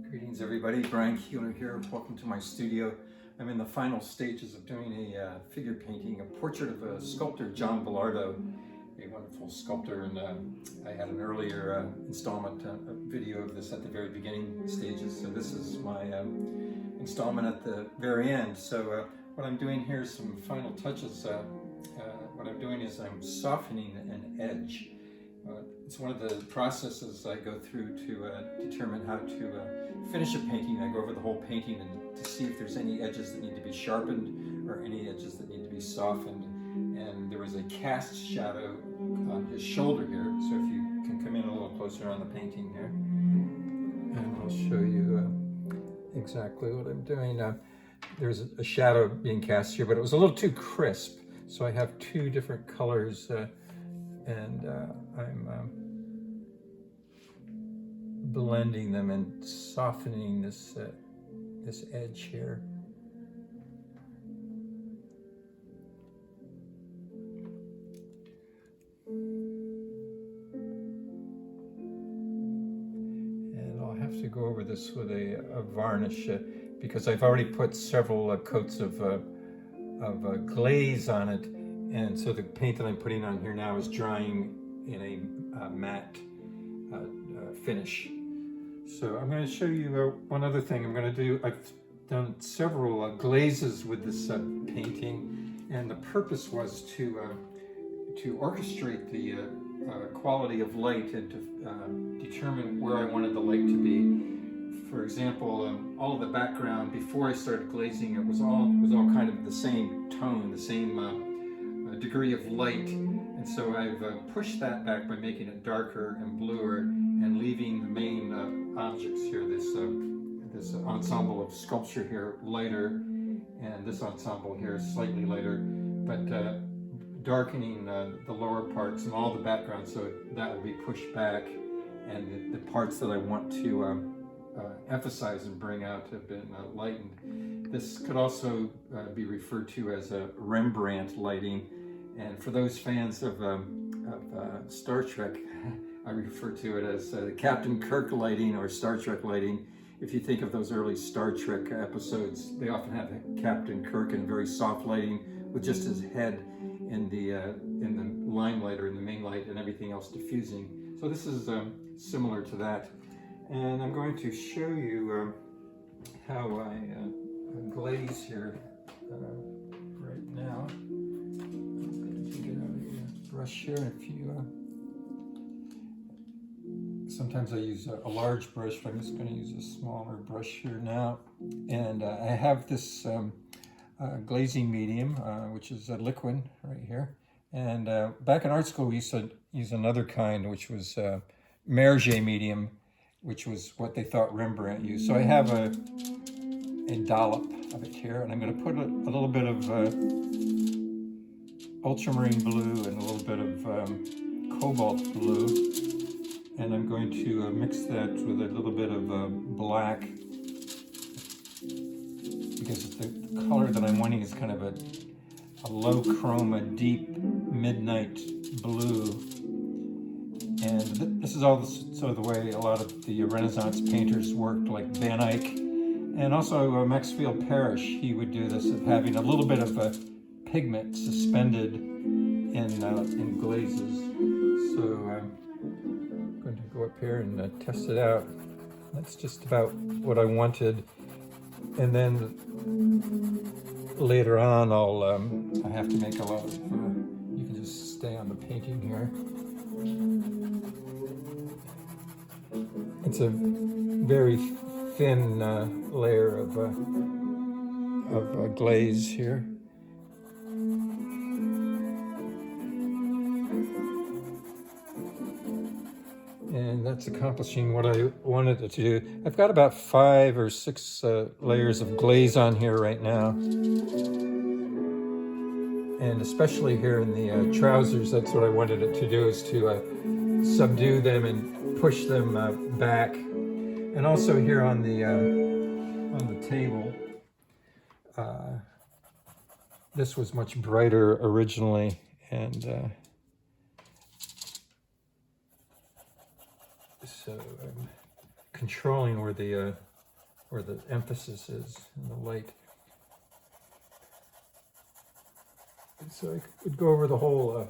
Greetings everybody, Brian Keeler here. Welcome to my studio. I'm in the final stages of doing a figure painting, a portrait of a sculptor, John Bellardo, a wonderful sculptor, and I had an earlier installment video of this at the very beginning stages, so this is my installment at the very end. So what I'm doing here is some final touches. What I'm doing is I'm softening an edge. It's one of the processes I go through to determine how to finish a painting. I go over the whole painting and to see if there's any edges that need to be sharpened or any edges that need to be softened. And there was a cast shadow on his shoulder here, so if you can come in a little closer on the painting here, and I'll show you exactly what I'm doing. There's a shadow being cast here, but it was a little too crisp, so I have two different colors. And I'm blending them and softening this this edge here. And I'll have to go over this with a varnish because I've already put several coats of glaze on it. And so the paint that I'm putting on here now is drying in a matte finish. So I'm going to show you one other thing I'm going to do. I've done several glazes with this painting, and the purpose was to orchestrate the quality of light and to determine where I wanted the light to be. For example, all of the background before I started glazing, it was all kind of the same tone, the same degree of light, and so I've pushed that back by making it darker and bluer and leaving the main objects here, this ensemble of sculpture here lighter, and this ensemble here slightly lighter, but darkening the lower parts and all the background, so that will be pushed back, and the parts that I want to emphasize and bring out have been lightened. This could also be referred to as a Rembrandt lighting. And for those fans of Star Trek, I refer to it as Captain Kirk lighting or Star Trek lighting. If you think of those early Star Trek episodes, they often have Captain Kirk in very soft lighting with just his head in the limelight or in the main light and everything else diffusing. So this is similar to that. And I'm going to show you how I glaze here right now. Brush here. If you sometimes I use a large brush, but I'm just going to use a smaller brush here now. And I have this glazing medium, which is a liquid right here. And back in art school, we used to use another kind, which was Merge medium, which was what they thought Rembrandt used. So I have a dollop of it here, and I'm going to put a little bit of ultramarine blue and a little bit of cobalt blue, and I'm going to mix that with a little bit of black, because the color that I'm wanting is kind of a low chroma, deep midnight blue. And this is all sort of the way a lot of the Renaissance painters worked, like Van Eyck, and also Maxfield Parrish. He would do this, of having a little bit of pigment suspended in glazes. So I'm going to go up here and test it out. That's just about what I wanted. And then later on, I have to make a lot of. You can just stay on the painting here. It's a very thin layer of glaze here. And that's accomplishing what I wanted it to do. I've got about 5 or 6 layers of glaze on here right now. And especially here in the trousers, that's what I wanted it to do, is to subdue them and push them back. And also here on the table, this was much brighter originally, and so I'm controlling where the where the emphasis is in the light. And so I could go over the whole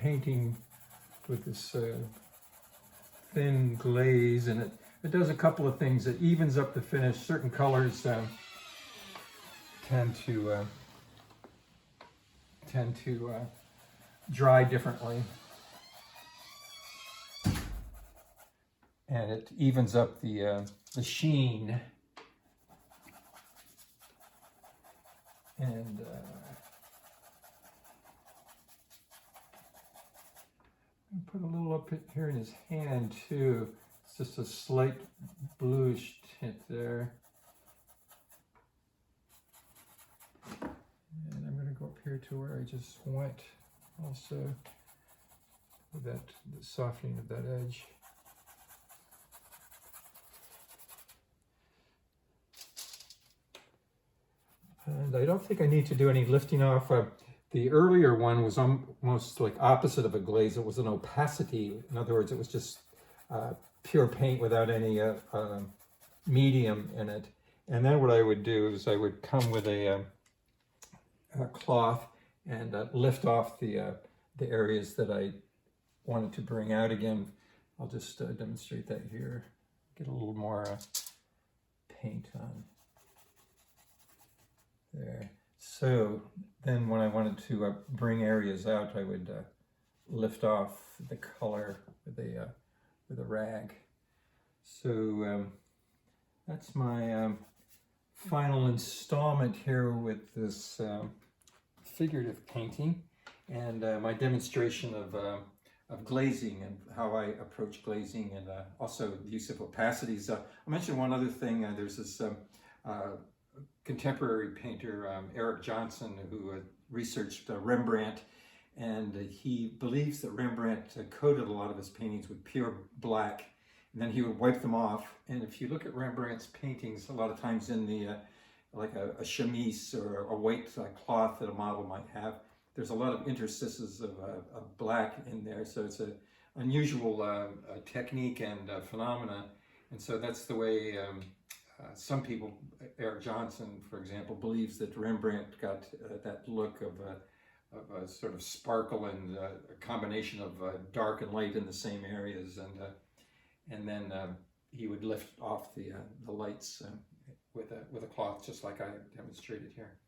painting with this thin glaze, and it does a couple of things. It evens up the finish. Certain colors tend to dry differently, and it evens up the sheen. And put a little up here in his hand too. It's just a slight bluish tint there. And I'm going to go up here to where I just went also with that, the softening of that edge. And I don't think I need to do any lifting off. The earlier one was almost like opposite of a glaze. It was an opacity. In other words, it was just pure paint without any medium in it. And then what I would do is I would come with a cloth and lift off the areas that I wanted to bring out again. I'll just demonstrate that here. Get a little more paint on there. So then when I wanted to bring areas out, I would lift off the color with a rag. So that's my final installment here with this figurative painting, and my demonstration of glazing and how I approach glazing, and also the use of opacities. I'll mention one other thing. There's this contemporary painter, Eric Johnson, who researched Rembrandt, and he believes that Rembrandt coated a lot of his paintings with pure black, and then he would wipe them off. And if you look at Rembrandt's paintings, a lot of times in the like a chemise or a white cloth that a model might have, there's a lot of interstices of black in there. So it's an unusual technique and phenomena. And so that's the way some people, Eric Johnson, for example, believes that Rembrandt got that look of a sort of sparkle and a combination of dark and light in the same areas, and then he would lift off the lights with a cloth, just like I demonstrated here.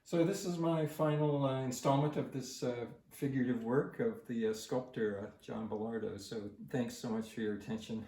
So this is my final installment of this figurative work of the sculptor John Bellardo. So thanks so much for your attention.